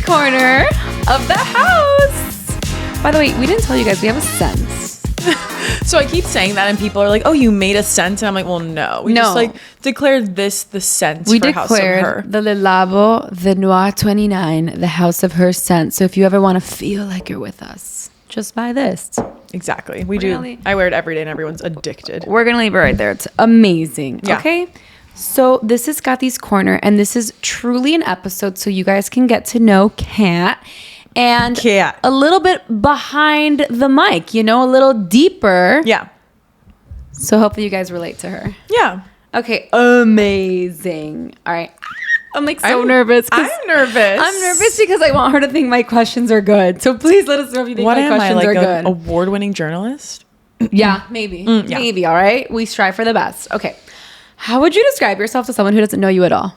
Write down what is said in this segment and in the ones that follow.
corner of the house. By the way, we didn't tell you guys, we have a scent. So I keep saying that and people are like, oh, you made a scent? And I'm like, well, no. We just like declared this the scent for House of Her. We declared the Le Labo, the Noir 29, the House of Her scent. So if you ever want to feel like you're with us, just buy this. Exactly. We do. I wear it every day and everyone's addicted. We're going to leave it right there. It's amazing. Yeah. Okay. So this is Kathy's Corner, and this is truly an episode so you guys can get to know Kat. And a little bit behind the mic, you know, a little deeper. Yeah. So hopefully you guys relate to her. Yeah. Okay. Amazing. All right. I'm like so nervous. I'm nervous. I'm nervous because I want her to think my questions are good. So please let us know if you think my questions are good. Award-winning journalist? Yeah, maybe. Maybe. All right. We strive for the best. Okay. How would you describe yourself to someone who doesn't know you at all?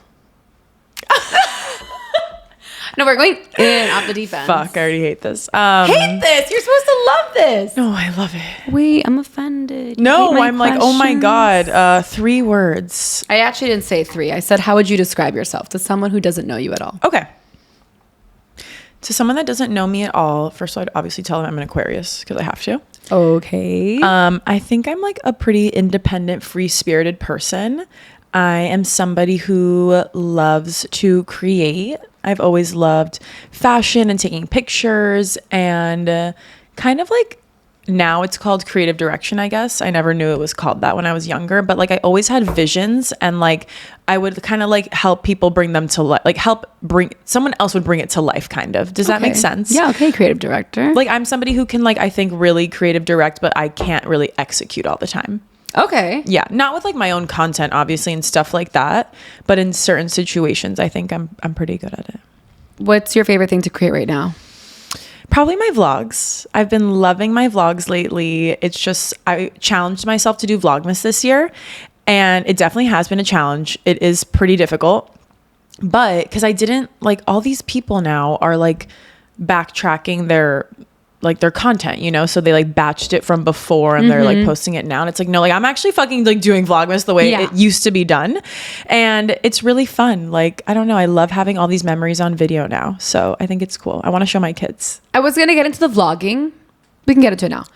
No, we're going in off the defense. Fuck, I already hate this. Hate this? You're supposed to love this. No, I love it. Wait, I'm offended. No, I'm like, oh my God. 3 words. I actually didn't say 3. I said, how would you describe yourself to someone who doesn't know you at all? Okay. To someone that doesn't know me at all, first I'd obviously tell them I'm an Aquarius because I have to. Okay. I think I'm like a pretty independent, free-spirited person. I am somebody who loves to create. I've always loved fashion and taking pictures and kind of like now it's called creative direction, I guess. I never knew it was called that when I was younger, but like I always had visions and like I would kind of like help people bring them to life, like someone else would bring it to life kind of. Does that make sense? Yeah. Okay. Creative director. Like I'm somebody who can like, I think really creative direct, but I can't really execute all the time. Okay. Yeah. Not with like my own content, obviously, and stuff like that. But in certain situations, I think I'm pretty good at it. What's your favorite thing to create right now? Probably my vlogs. I've been loving my vlogs lately. It's just, I challenged myself to do Vlogmas this year. And it definitely has been a challenge. It is pretty difficult. But because I didn't like all these people now are like backtracking their content, you know, so they like batched it from before and they're like posting it now. And it's like, no, like I'm actually fucking like doing Vlogmas the way it used to be done. And it's really fun. Like, I don't know. I love having all these memories on video now. So I think it's cool. I want to show my kids. I was going to get into the vlogging. We can get into it now.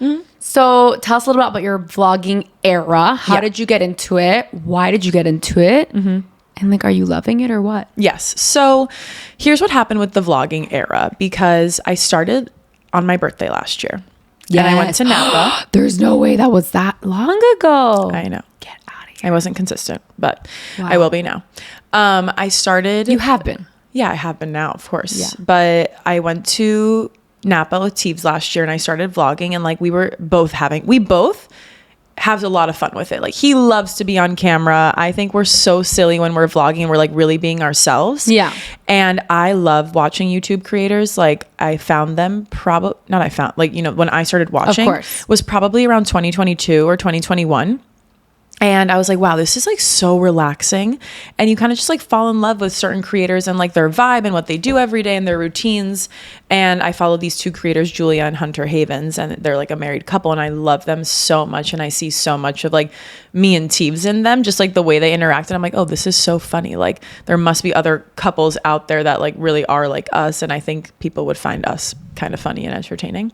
So tell us a little bit about your vlogging era. How did you get into it? Why did you get into it? And like, are you loving it or what? Yes. So here's what happened with the vlogging era, because I started on my birthday last year. Yes. And I went to Napa. There's no way that was that long ago. I know. Get out of here. I wasn't consistent, but I will be now. I started. You have been. Yeah, I have been now, of course. Yeah. But I went to Napa with Teebs last year and I started vlogging and like we both have a lot of fun with it. Like he loves to be on camera. I think we're so silly when we're vlogging and we're like really being ourselves. Yeah. And I love watching YouTube creators. Like I found them when I started watching was probably around 2022 or 2021. And I was like, wow, this is like so relaxing. And you kind of just like fall in love with certain creators and like their vibe and what they do every day and their routines. And I followed these 2 creators, Julia and Hunter Havens, and they're like a married couple. And I love them so much. And I see so much of like me and Teebs in them, just like the way they interact. And I'm like, oh, this is so funny. Like there must be other couples out there that like really are like us. And I think people would find us kind of funny and entertaining.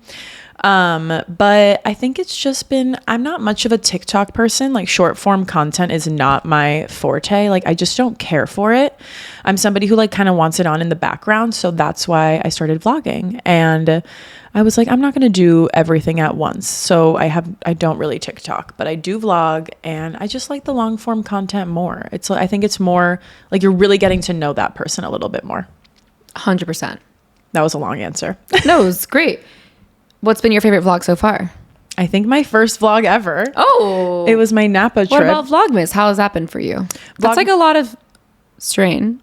But I think it's just been, I'm not much of a TikTok person. Like short form content is not my forte. Like I just don't care for it. I'm somebody who like kind of wants it on in the background. So that's why I started vlogging. And I was like, I'm not going to do everything at once. So I don't really TikTok, but I do vlog and I just like the long form content more. I think it's more like you're really getting to know that person a little bit more. 100%. That was a long answer. No, it was great. What's been your favorite vlog so far? I think my first vlog ever. Oh. It was my Napa trip. What about Vlogmas? How has that been for you? That's like a lot of strain.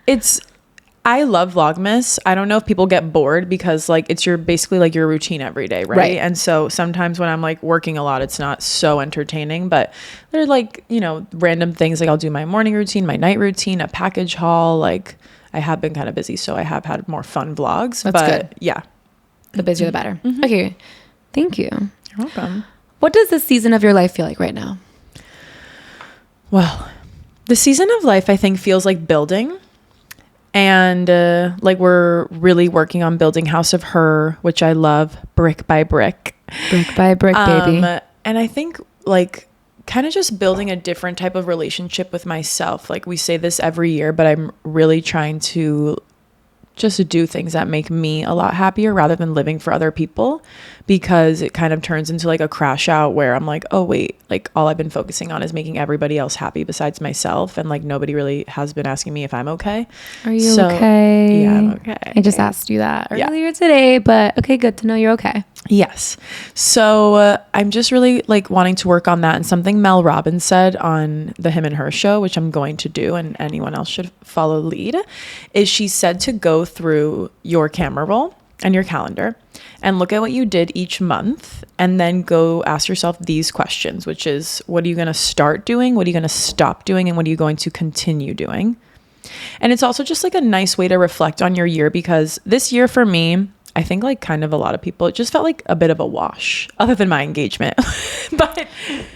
I love Vlogmas. I don't know if people get bored because like it's basically like your routine every day, right? And so sometimes when I'm like working a lot, it's not so entertaining, but they're like, you know, random things. Like I'll do my morning routine, my night routine, a package haul. Like I have been kind of busy, so I have had more fun vlogs. That's good. Yeah. The busier, the better. Okay. Thank you. You're welcome. What does this season of your life feel like right now? Well, the season of life, I think, feels like building. And like we're really working on building House of Her, which I love, brick by brick. Brick by brick, baby. And I think like kind of just building a different type of relationship with myself. Like we say this every year, but I'm really trying to just do things that make me a lot happier rather than living for other people, because it kind of turns into like a crash out where I'm like, oh wait, like all I've been focusing on is making everybody else happy besides myself, and like nobody really has been asking me if I'm okay. Are you okay? Yeah, I'm okay. I just asked you that earlier today, but okay, good to know you're okay. Yes. So I'm just really like wanting to work on that. And something Mel Robbins said on the Him and Her show, which I'm going to do, and anyone else should follow lead, is she said to go through your camera roll and your calendar and look at what you did each month, and then go ask yourself these questions, which is, what are you going to start doing? What are you going to stop doing? And what are you going to continue doing? And it's also just like a nice way to reflect on your year, because this year for me, I think like kind of a lot of people, it just felt like a bit of a wash other than my engagement. But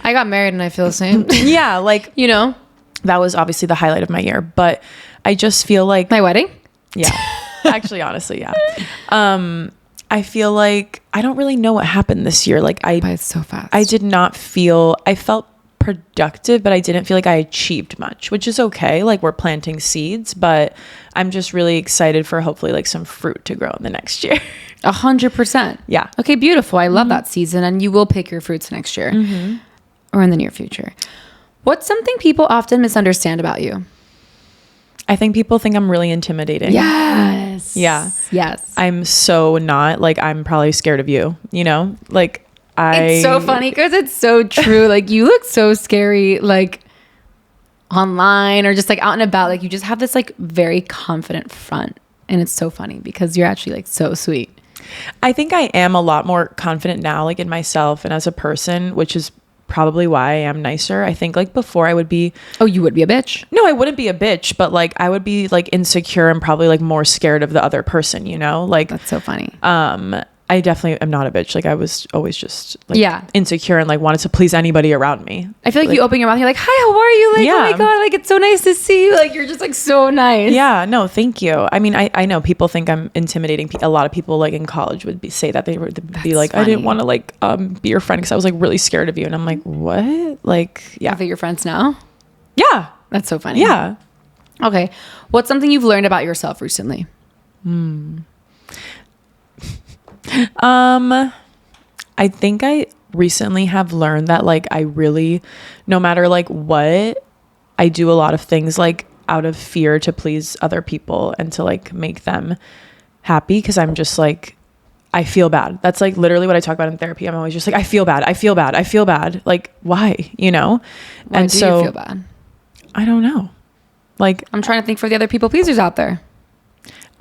I got married and I feel the same. Yeah. Like, you know, that was obviously the highlight of my year, but I just feel like my wedding. Yeah. Actually, honestly. Yeah. I feel like I don't really know what happened this year. Like but it's so fast. I felt productive, but I didn't feel like I achieved much, which is okay. Like we're planting seeds, but I'm just really excited for hopefully like some fruit to grow in the next year. 100%. Yeah. Okay, beautiful. I love that season, and you will pick your fruits next year or in the near future. What's something people often misunderstand about you? I think people think I'm really intimidating. Yes. Yeah. Yes. I'm so not. Like I'm probably scared of you, you know? Like it's so funny because it's so true. Like you look so scary, like online or just like out and about. Like you just have this like very confident front, and it's so funny because you're actually like so sweet. I think I am a lot more confident now, like in myself and as a person, which is probably why I am nicer. I think like before I would be... Oh, you would be a bitch? No, I wouldn't be a bitch, but like I would be like insecure and probably like more scared of the other person, you know? Like that's so funny. I definitely am not a bitch. Like I was always just like insecure and like wanted to please anybody around me. I feel like you open your mouth, you're like, hi, how are you? Like, oh my God, like it's so nice to see you. Like you're just like so nice. Yeah, no, thank you. I mean, I know people think I'm intimidating. A lot of people like in college would say that they would be like, funny. I didn't want to like be your friend because I was like really scared of you. And I'm like, what? Like, yeah. I think you're friends now? Yeah. That's so funny. Yeah. Okay. What's something you've learned about yourself recently? I think I recently have learned that like I really, no matter like what, I do a lot of things like out of fear to please other people and to like make them happy, because I'm just like, I feel bad. That's like literally what I talk about in therapy. I'm always just like, I feel bad. Like, why? You know? Why do you feel bad? I don't know. Like, I'm trying to think for the other people pleasers out there.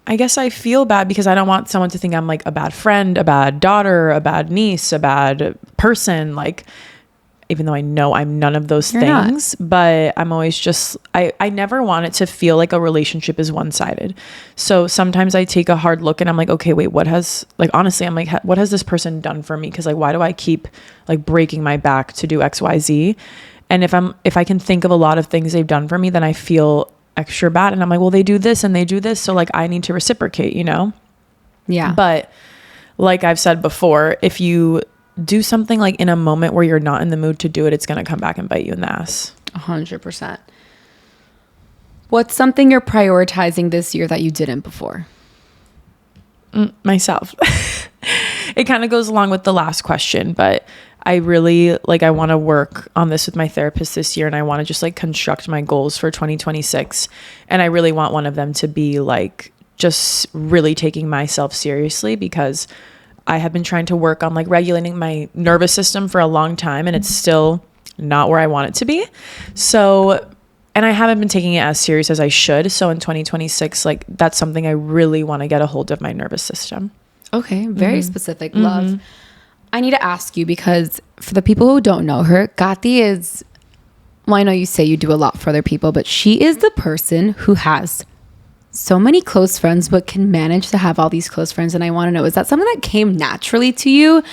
I guess I feel bad because I don't want someone to think I'm like a bad friend, a bad daughter, a bad niece, a bad person. Like, even though I know I'm none of those things, but I'm always just, I never want it to feel like a relationship is one-sided. So sometimes I take a hard look and I'm like, okay, wait, what has, like, honestly, I'm like, what has this person done for me? Cause like, why do I keep like breaking my back to do X, Y, Z? And if I can think of a lot of things they've done for me, then I feel extra bad. And I'm like, well, they do this and they do this. So like, I need to reciprocate, you know? Yeah. But like I've said before, if you do something like in a moment where you're not in the mood to do it, it's going to come back and bite you in the ass. 100%. What's something you're prioritizing this year that you didn't before? Myself. It kind of goes along with the last question, but I really like, I want to work on this with my therapist this year, and I want to just like construct my goals for 2026. And I really want one of them to be like just really taking myself seriously, because I have been trying to work on like regulating my nervous system for a long time, and it's still not where I want it to be. So, and I haven't been taking it as serious as I should. So in 2026, like that's something I really want to get a hold of, my nervous system. Okay. Very specific. Love. I need to ask you, because for the people who don't know her, Katy is, well, I know you say you do a lot for other people, but she is the person who has so many close friends, but can manage to have all these close friends. And I want to know, is that something that came naturally to you,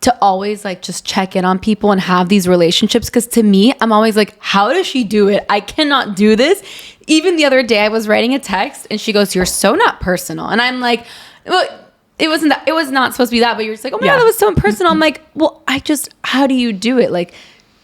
to always like just check in on people and have these relationships? Because to me, I'm always like, how does she do it? I cannot do this. even the other day I was writing a text and she goes, "You're so not personal." And I'm like, well, it was not supposed to be that, but you're just like, "Oh my God, that was so impersonal." I'm like, well, how do you do it? Like,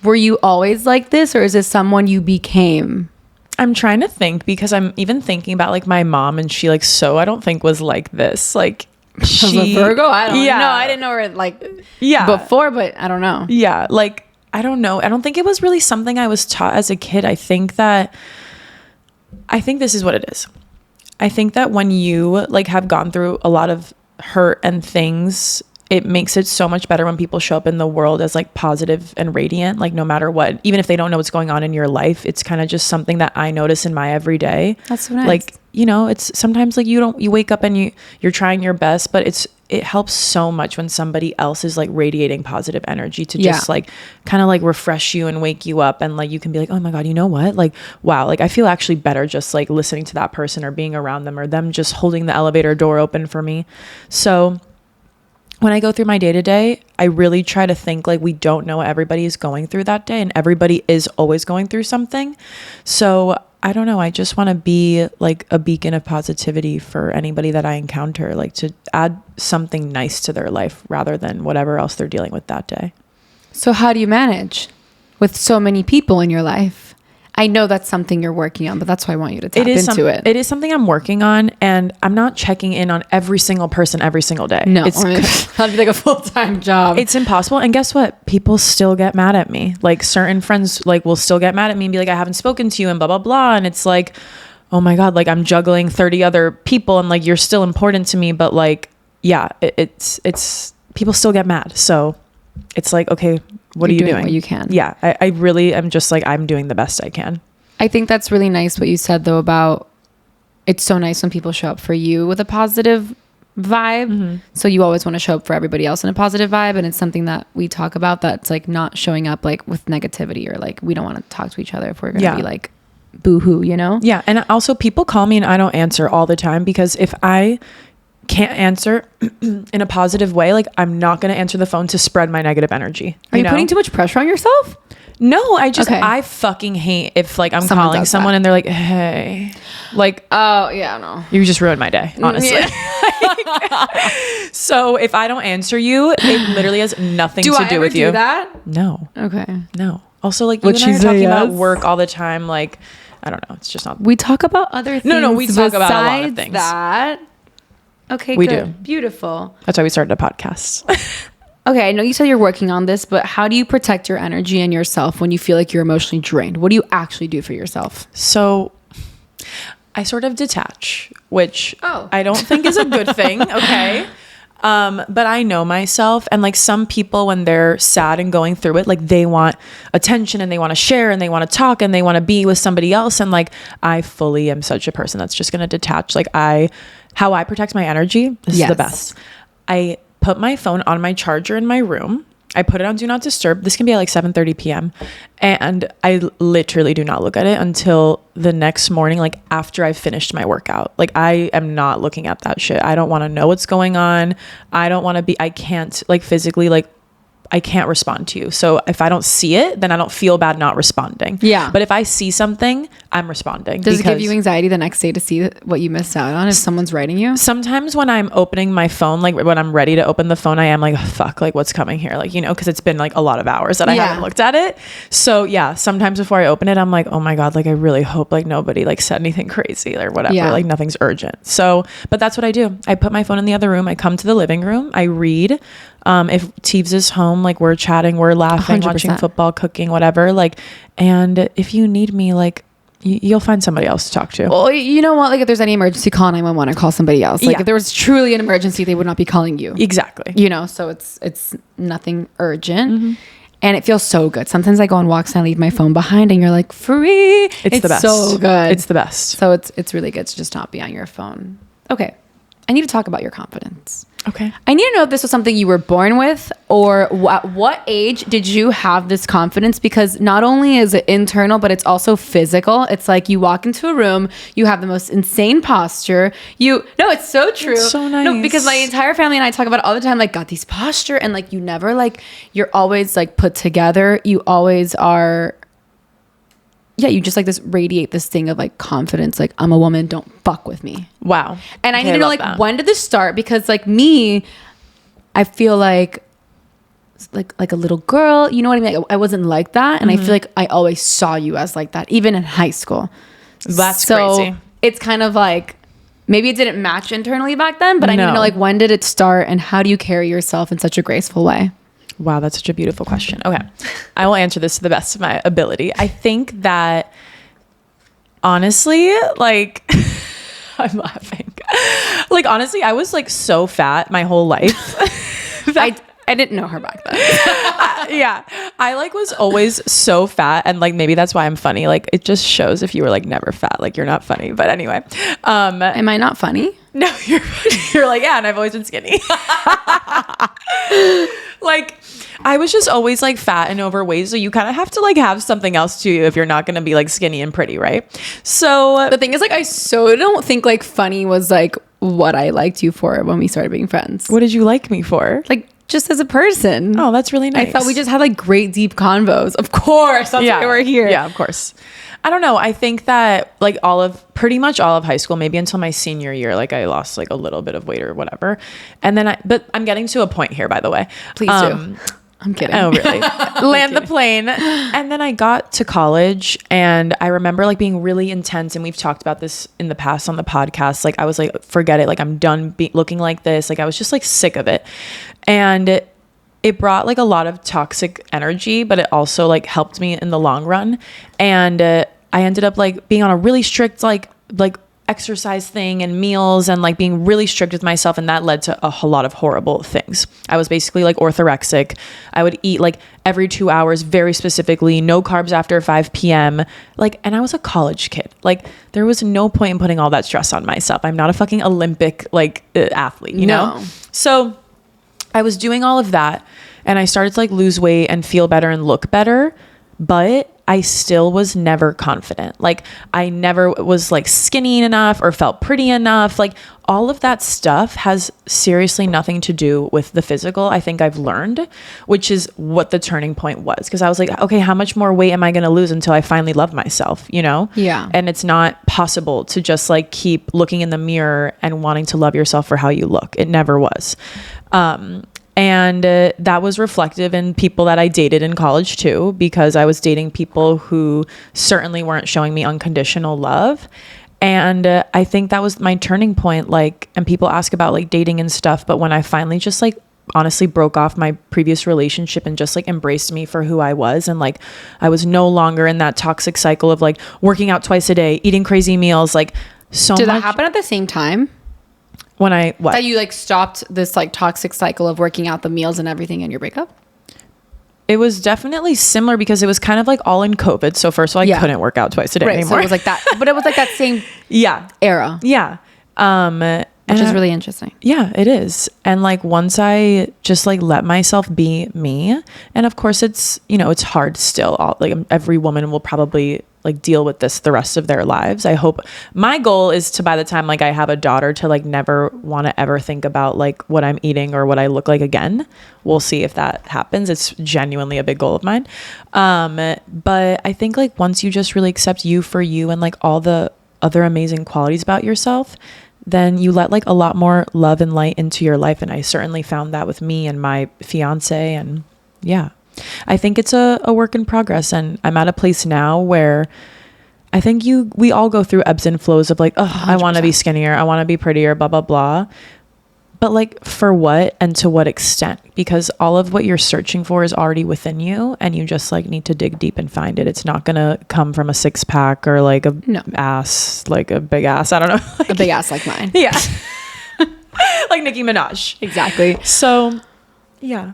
were you always like this, or is this someone you became? I'm trying to think, because I'm even thinking about like my mom, and she like, so I don't think was like this. Like, she, a Virgo? I don't know. I didn't know her like before, but I don't know. Yeah. Like, I don't know. I don't think it was really something I was taught as a kid. I think this is what it is. I think that when you like have gone through a lot of hurt and things, it makes it so much better when people show up in the world as like positive and radiant, like no matter what, even if they don't know what's going on in your life. It's kind of just something that I notice in my everyday. That's so nice. Like, you know, it's sometimes like you wake up and you're trying your best, but it helps so much when somebody else is like radiating positive energy to just like kind of like refresh you and wake you up, and like you can be like, oh my God, you know what? Like, wow, like I feel actually better just like listening to that person or being around them, or them just holding the elevator door open for me. So when I go through my day-to-day, I really try to think like we don't know what everybody is going through that day, and everybody is always going through something. So I don't know. I just want to be like a beacon of positivity for anybody that I encounter, like to add something nice to their life rather than whatever else they're dealing with that day. So how do you manage with so many people in your life? I know that's something you're working on, but that's why I want you to tap into it. It is something I'm working on, and I'm not checking in on every single person every single day. No, that'd be like a full-time job. It's impossible. And guess what? People still get mad at me. Like certain friends like will still get mad at me and be like, I haven't spoken to you and blah, blah, blah. And it's like, oh my God, like I'm juggling 30 other people and like, you're still important to me. But like, yeah, it's people still get mad. So it's like, okay, what are you doing? What you can. Yeah. I really am just like, I'm doing the best I can. I think that's really nice what you said though about it's so nice when people show up for you with a positive vibe. Mm-hmm. So you always want to show up for everybody else in a positive vibe. And it's something that we talk about, that's like not showing up like with negativity, or like we don't want to talk to each other if we're going to be like boo-hoo, you know? Yeah. And also people call me and I don't answer all the time, because if I can't answer in a positive way, like I'm not going to answer the phone to spread my negative energy. Are you putting too much pressure on yourself? No, I fucking hate if like I'm calling someone and they're like, hey, like, oh yeah, no, you just ruined my day, honestly. Yeah. So if I don't answer you, it literally has nothing to do with you. Do that? No. Okay. No. Also, like, you and I are talking about work all the time. Like, I don't know. It's just not. We talk about other things. No, we talk about a lot of things. That. Okay, we good. do. Beautiful. That's why we started a podcast. Okay, I know you said you're working on this, but how do you protect your energy and yourself when you feel like you're emotionally drained? What do you actually do for yourself? So I sort of detach, which I don't think is a good thing. Okay. But I know myself, and like some people when they're sad and going through it, like they want attention and they want to share and they want to talk and they want to be with somebody else. And like, I fully am such a person that's just going to detach. Like how I protect my energy is the best. I put my phone on my charger in my room. I put it on Do Not Disturb. This can be at like 7:30 p.m. And I literally do not look at it until the next morning, like after I've finished my workout. Like I am not looking at that shit. I don't want to know what's going on. I can't like physically, like I can't respond to you. So if I don't see it, then I don't feel bad not responding. Yeah. But if I see something, I'm responding. Does it give you anxiety the next day to see what you missed out on if someone's writing you? Sometimes when I'm opening my phone, like when I'm ready to open the phone, I am like, oh, fuck, like what's coming here? Like, you know, because it's been like a lot of hours that I haven't looked at it. So yeah, sometimes before I open it, I'm like, oh my God, like I really hope like nobody like said anything crazy or whatever. Yeah. Like nothing's urgent. So, but that's what I do. I put my phone in the other room. I come to the living room. I read. If Teeves is home, like we're chatting, we're laughing, 100%. Watching football, cooking, whatever. Like, and if you need me, like you'll find somebody else to talk to. Well, you know what? Like if there's any emergency, call 911 or call somebody else. Like if there was truly an emergency, they would not be calling you. Exactly. You know, so it's nothing urgent. Mm-hmm. And it feels so good. Sometimes I go on walks and I leave my phone behind and you're like, free. It's the best. So good. It's the best. So it's really good to just not be on your phone. Okay. I need to talk about your confidence. Okay. I need to know if this was something you were born with, or at what age did you have this confidence? Because not only is it internal, but it's also physical. It's like you walk into a room, you have the most insane posture. No, it's so true. It's so nice. No, because my entire family and I talk about it all the time, like got these posture, and like you never like, you're always like put together. You always are, you just like this radiate this thing of like confidence. Like, I'm a woman, don't fuck with me. Wow. And I need to know like, when did this start? Because like me, I feel like a little girl, you know what I mean? Like, I wasn't like that. And I feel like I always saw you as like that, even in high school. That's crazy. It's kind of like, maybe it didn't match internally back then, but I need to know like, when did it start and how do you carry yourself in such a graceful way? Wow, that's such a beautiful question. Okay. I will answer this to the best of my ability. I think that honestly, like, I'm laughing. Like, honestly, I was like so fat my whole life. I didn't know her back then. Yeah. I like was always so fat, and like maybe that's why I'm funny. Like, it just shows if you were like never fat, like you're not funny. But anyway. Am I not funny? No, you're like, yeah, and I've always been skinny. Like, I was just always like fat and overweight, so you kind of have to like have something else to you if you're not going to be like skinny and pretty, right? So the thing is, like, I so don't think like funny was like what I liked you for when we started being friends. What did you like me for? Like, just as a person. Oh, that's really nice. I thought we just had like great deep convos. Of course, that's why we're here. Yeah, of course. I don't know. I think that like pretty much all of high school, maybe until my senior year, like I lost like a little bit of weight or whatever. And then but I'm getting to a point here, by the way. Please do. I'm kidding. Oh, really? Land the plane. And then I got to college, and I remember like being really intense. And we've talked about this in the past on the podcast. Like, I was like, forget it. Like, I'm done looking like this. Like, I was just like sick of it. And it brought like a lot of toxic energy, but it also like helped me in the long run. And I ended up like being on a really strict like exercise thing and meals, and like being really strict with myself, and that led to a whole lot of horrible things. I was basically like orthorexic. I would eat like every 2 hours, very specifically, no carbs after 5 p.m. Like, and I was a college kid. Like, there was no point in putting all that stress on myself. I'm not a fucking Olympic like athlete, you know? So I was doing all of that, and I started to like lose weight and feel better and look better, but I still was never confident. Like, I never was like skinny enough or felt pretty enough. Like, all of that stuff has seriously nothing to do with the physical. I think I've learned, which is what the turning point was. Cause I was like, okay, how much more weight am I going to lose until I finally love myself, you know? Yeah. And it's not possible to just like keep looking in the mirror and wanting to love yourself for how you look. It never was. And that was reflective in people that I dated in college too, because I was dating people who certainly weren't showing me unconditional love. And I think that was my turning point. Like, and people ask about like dating and stuff, but when I finally just like honestly broke off my previous relationship and just like embraced me for who I was, and like I was no longer in that toxic cycle of like working out twice a day, eating crazy meals, like so Did that happen at the same time? When that you like stopped this like toxic cycle of working out the meals and everything in your breakup? It was definitely similar because it was kind of like all in COVID. So first of all, I couldn't work out twice a day anymore. So it was like that, but it was like that same era. Yeah. Which is really interesting. Yeah, it is. And like once I just like let myself be me, and of course it's, you know, it's hard still. Like every woman will probably like deal with this the rest of their lives. I hope my goal is to, by the time like I have a daughter, to like never want to ever think about like what I'm eating or what I look like again. We'll see if that happens. It's genuinely a big goal of mine. But I think like once you just really accept you for you and like all the other amazing qualities about yourself, then you let like a lot more love and light into your life. And I certainly found that with me and my fiance. And yeah, I think it's a work in progress. And I'm at a place now where I think we all go through ebbs and flows of like, oh, 100%. I want to be skinnier. I want to be prettier, blah, blah, blah. But like for what and to what extent? Because all of what you're searching for is already within you, and you just like need to dig deep and find it. It's not going to come from a 6-pack or like a ass, like a big ass. I don't know. Like, a big ass like mine. Yeah. Like Nicki Minaj. Exactly. So yeah.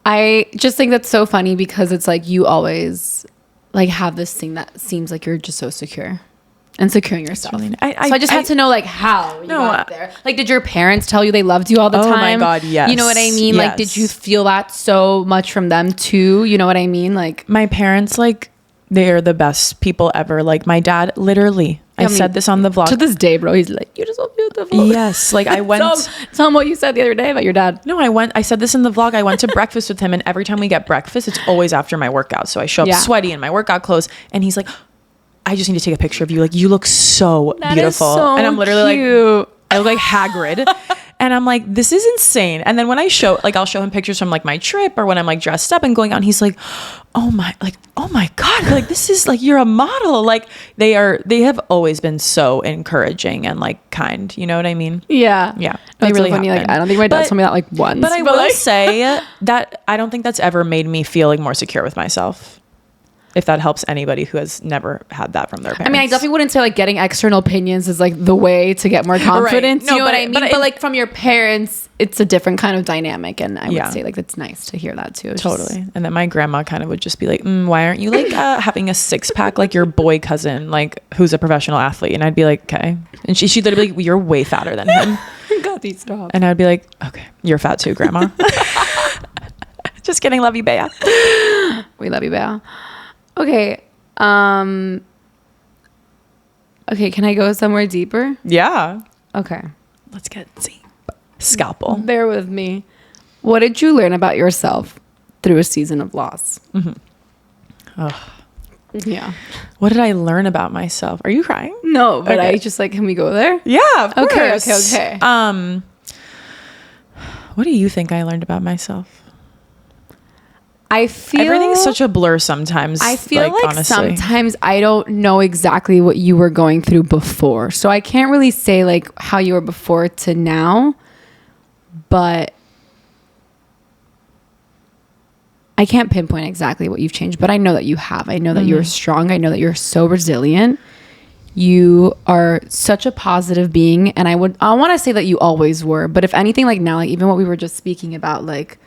I just think that's so funny because it's like you always like have this thing that seems like you're just so secure. And securing yourself. Really, so I just had to know like how you got there. Like, did your parents tell you they loved you all the time? Oh my God, yes. You know what I mean? Yes. Like, did you feel that so much from them too? You know what I mean? Like, my parents, like, they're the best people ever. Like, my dad, literally, I said this on the vlog. To this day, bro, he's like, you're just so beautiful. Yes. Like, I went. Tell him what you said the other day about your dad. No, I said this in the vlog. I went to breakfast with him, and every time we get breakfast, it's always after my workout. So I show up sweaty in my workout clothes, and he's like, I just need to take a picture of you. Like, you look so beautiful. So and I'm literally cute. like, I look like Hagrid. And I'm like, this is insane. And then when I'll show him pictures from like my trip or when I'm like dressed up and going out, and he's like, oh my God, like this is like, you're a model. Like they have always been so encouraging and like kind. You know what I mean? Yeah. Yeah. They really funny. Like, I don't think my dad told me that like once. But I will say that I don't think that's ever made me feel like more secure with myself. If that helps anybody who has never had that from their parents. I mean, I definitely wouldn't say like getting external opinions is like the way to get more confidence. Right. No, you know what I mean? But like from your parents, it's a different kind of dynamic. And I would say like it's nice to hear that too. It's totally. Just... And then my grandma kind of would just be like, why aren't you like having a six pack like your boy cousin, like who's a professional athlete? And I'd be like, okay. And she'd literally be like, you're way fatter than him. God, these stop. And I'd be like, okay, you're fat too, grandma. Just kidding. Love you, Bea. We love you, Bea. Okay. Okay, can I go somewhere deeper? Yeah. Okay. Let's get deep. Scalpel. Bear with me. What did you learn about yourself through a season of loss? Mm-hmm. Oh. Yeah. What did I learn about myself? Are you crying? No, but okay. I just like, can we go there? Yeah, of course. Okay. What do you think I learned about myself? I feel everything's such a blur sometimes. I feel like honestly, sometimes I don't know exactly what you were going through before. So I can't really say like how you were before to now, but I can't pinpoint exactly what you've changed, but I know that you have. I know that you're strong. I know that you're so resilient. You are such a positive being. And I want to say that you always were, but if anything, like now, like even what we were just speaking about, like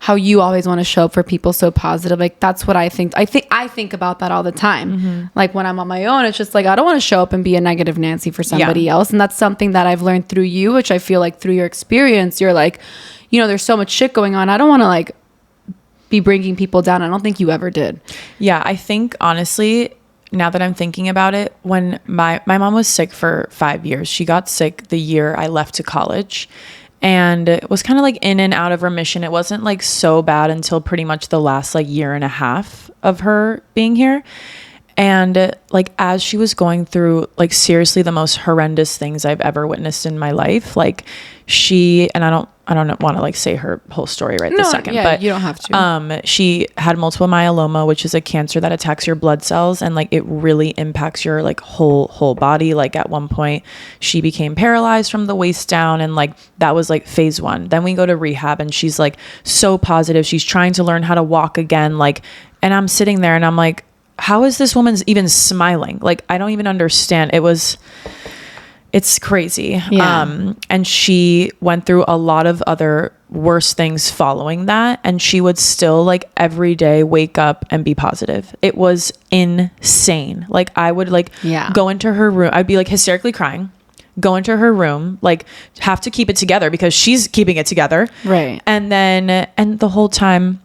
how you always want to show up for people so positive. Like that's what I think. I think about that all the time. Mm-hmm. Like when I'm on my own, it's just like, I don't want to show up and be a negative Nancy for somebody else. And that's something that I've learned through you, which I feel like through your experience, you're like, you know, there's so much shit going on. I don't want to like be bringing people down. I don't think you ever did. Yeah. I think honestly, now that I'm thinking about it, when my mom was sick for 5 years, she got sick the year I left to college. And it was kind of like in and out of remission. It wasn't like so bad until pretty much the last like year and a half of her being here. And like as she was going through like seriously the most horrendous things I've ever witnessed in my life, like she, and I don't want to like say her whole story this second, but you don't have to. She had multiple myeloma, which is a cancer that attacks your blood cells, and like it really impacts your like whole body. Like at one point she became paralyzed from the waist down, and like that was like phase 1. Then we go to rehab, and she's like so positive. She's trying to learn how to walk again. Like, and I'm sitting there and I'm like, how is this woman even smiling? Like, I don't even understand. It's crazy. Yeah. And she went through a lot of other worse things following that. And she would still like every day wake up and be positive. It was insane. Like I would like go into her room. I'd be like hysterically crying, go into her room, like have to keep it together because she's keeping it together. Right. And the whole time,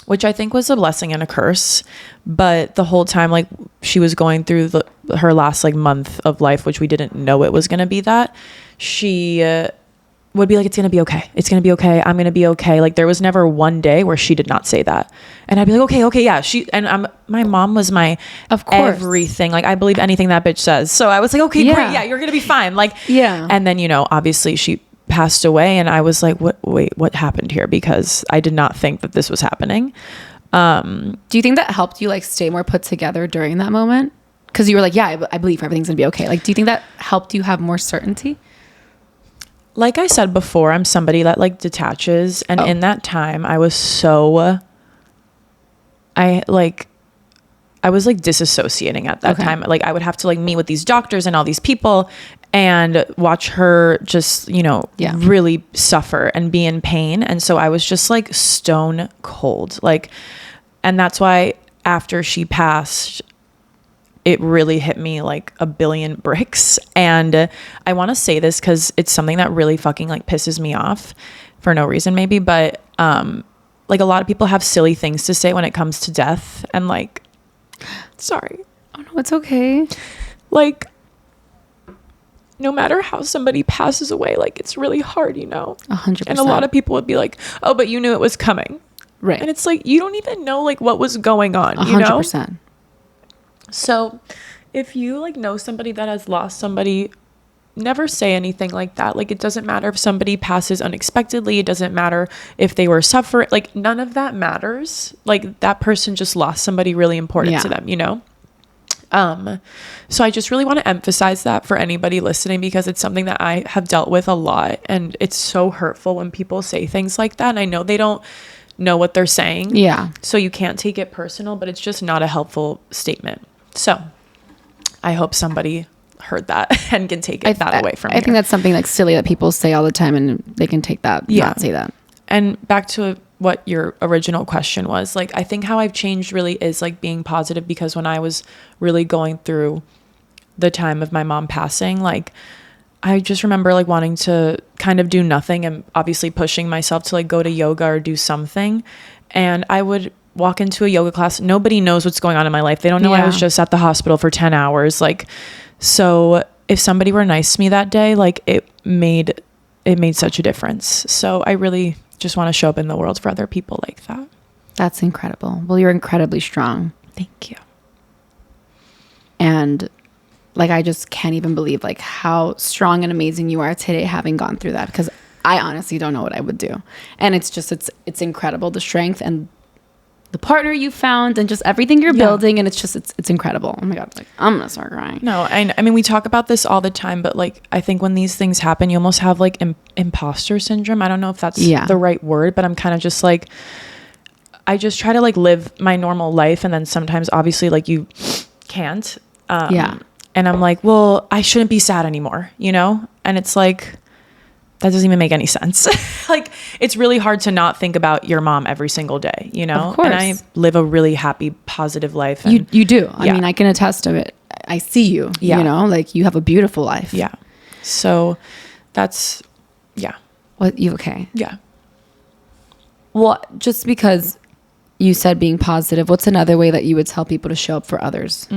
which I think was a blessing and a curse, but the whole time, like she was going through her last like month of life, which we didn't know it was going to be that, she would be like, it's going to be okay. It's going to be okay. I'm going to be okay. Like there was never one day where she did not say that. And I'd be like, okay. Yeah. My mom was my everything. Like I believe anything that bitch says. So I was like, okay, great. Yeah. You're going to be fine. Like, yeah. And then, you know, obviously she passed away, and I was like, what happened here? Because I did not think that this was happening. Do you think that helped you like stay more put together during that moment? Because you were like, yeah, I believe everything's gonna be okay. Like, do you think that helped you have more certainty? Like I said before, I'm somebody that like detaches, and in that time I was so I was like disassociating at that time. Like I would have to like meet with these doctors and all these people and watch her just, you know, really suffer and be in pain. And so I was just like stone cold. Like, and that's why after she passed, it really hit me like a billion bricks. And I want to say this because it's something that really fucking like pisses me off for no reason maybe. But like a lot of people have silly things to say when it comes to death. And like, sorry. Oh no, it's okay. Like, no matter how somebody passes away, like it's really hard, you know? 100%. And a lot of people would be like, oh, but you knew it was coming. Right. And it's like, you don't even know like what was going on, 100%. You know? So if you like know somebody that has lost somebody, never say anything like that. Like, it doesn't matter if somebody passes unexpectedly. It doesn't matter if they were suffering. Like, none of that matters. Like, that person just lost somebody really important to them, you know? So I just really want to emphasize that for anybody listening, because it's something that I have dealt with a lot, and it's so hurtful when people say things like that. And I know they don't know what they're saying. Yeah. So you can't take it personal, but it's just not a helpful statement. So I hope somebody heard that and can take that away from me. I think that's something like silly that people say all the time, and they can take that, not say that. And back to what your original question was, like, I think how I've changed really is like being positive, because when I was really going through the time of my mom passing, like, I just remember like wanting to kind of do nothing, and obviously pushing myself to like go to yoga or do something. And I would walk into a yoga class. Nobody knows what's going on in my life. They don't know I was just at the hospital for 10 hours. Like, so if somebody were nice to me that day, like it made such a difference. So I really just want to show up in the world for other people like that. That's incredible. Well, you're incredibly strong. Thank you. And like, I just can't even believe like how strong and amazing you are today, having gone through that, because I honestly don't know what I would do. And it's just, it's incredible, the strength and the partner you found and just everything you're building. And it's just, it's incredible. Oh my God. Like, I'm going to start crying. No, I mean, we talk about this all the time, but like, I think when these things happen, you almost have like imposter syndrome. I don't know if that's the right word, but I'm kind of just like, I just try to like live my normal life. And then sometimes obviously like you can't. And I'm like, well, I shouldn't be sad anymore, you know? And it's like, that doesn't even make any sense. Like, it's really hard to not think about your mom every single day, you know? Of course. And I live a really happy, positive life. And you do. I mean, I can attest to it. I see you, you know, like you have a beautiful life. Yeah. So that's, What you, okay. Yeah. Well, just because you said being positive, what's another way that you would tell people to show up for others?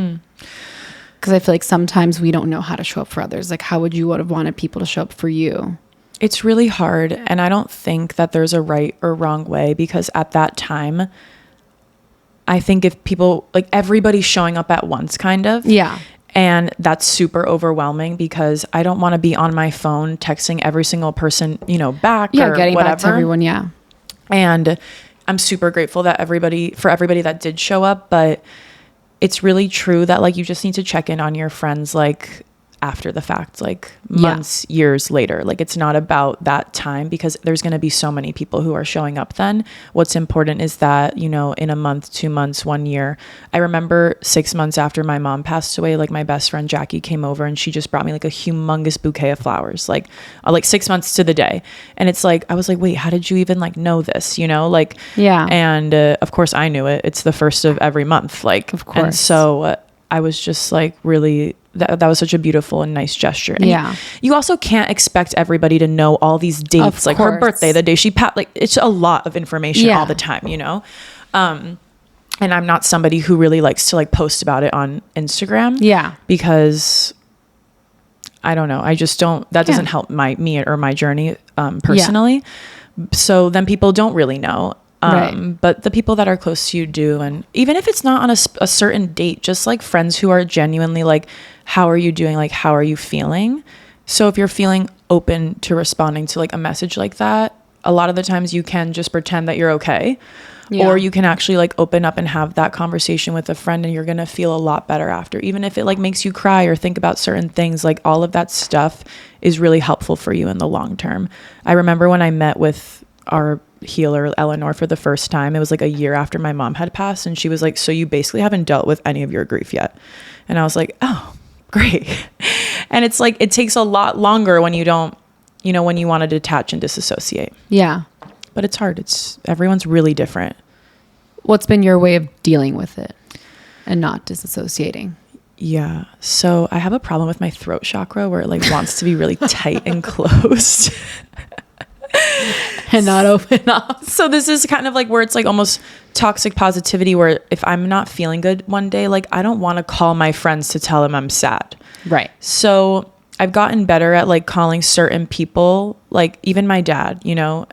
Because I feel like sometimes we don't know how to show up for others. Like, how would you have wanted people to show up for you? It's really hard. And I don't think that there's a right or wrong way, because at that time, I think if people, like, everybody's showing up at once, kind of. Yeah. And that's super overwhelming, because I don't want to be on my phone texting every single person, you know, back or getting whatever. Back to everyone. Yeah. And I'm super grateful that everybody that did show up, but it's really true that like you just need to check in on your friends like after the fact, like months, years later. Like, it's not about that time, because there's going to be so many people who are showing up then. What's important is that, you know, in a month, 2 months, 1 year, I remember 6 months after my mom passed away, like my best friend Jackie came over and she just brought me like a humongous bouquet of flowers, like 6 months to the day. And it's like, I was like, wait, how did you even like know this, you know? Like, and of course I knew it. It's the first of every month, like, of course. And so I was just like, really, that was such a beautiful and nice gesture. And you also can't expect everybody to know all these dates, like her birthday, the day she passed. Like, it's a lot of information all the time, you know? And I'm not somebody who really likes to like post about it on Instagram. Yeah. Because I don't know. I just don't, that doesn't help me or my journey personally. So then people don't really know. But the people that are close to you do. And even if it's not on a certain date, just like friends who are genuinely like, how are you doing? Like, how are you feeling? So if you're feeling open to responding to like a message like that, a lot of the times you can just pretend that you're okay. Or you can actually like open up and have that conversation with a friend, and you're going to feel a lot better after. Even if it like makes you cry or think about certain things, like all of that stuff is really helpful for you in the long term. I remember when I met with our healer Eleanor for the first time, it was like a year after my mom had passed, and she was like, so you basically haven't dealt with any of your grief yet. And I was like, oh, great. And it's like, it takes a lot longer when you don't, you know, when you want to detach and disassociate. Yeah. But it's hard. Everyone's really different. What's been your way of dealing with it and not disassociating? Yeah. So I have a problem with my throat chakra where it like wants to be really tight and closed. And not open up. So this is kind of like where it's like almost toxic positivity, where if I'm not feeling good one day, like I don't want to call my friends to tell them I'm sad. Right. So I've gotten better at like calling certain people, like even my dad, you know,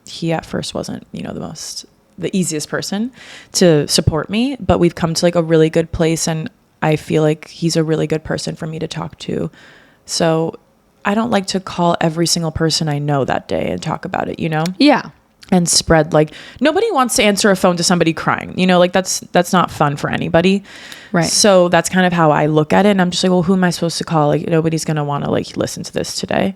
he at first wasn't, you know, the easiest person to support me, but we've come to like a really good place. And I feel like he's a really good person for me to talk to. So I don't like to call every single person I know that day and talk about it, you know? Yeah. And spread, like, nobody wants to answer a phone to somebody crying, you know, like that's not fun for anybody. Right. So that's kind of how I look at it. And I'm just like, well, who am I supposed to call? Like, nobody's going to want to like listen to this today.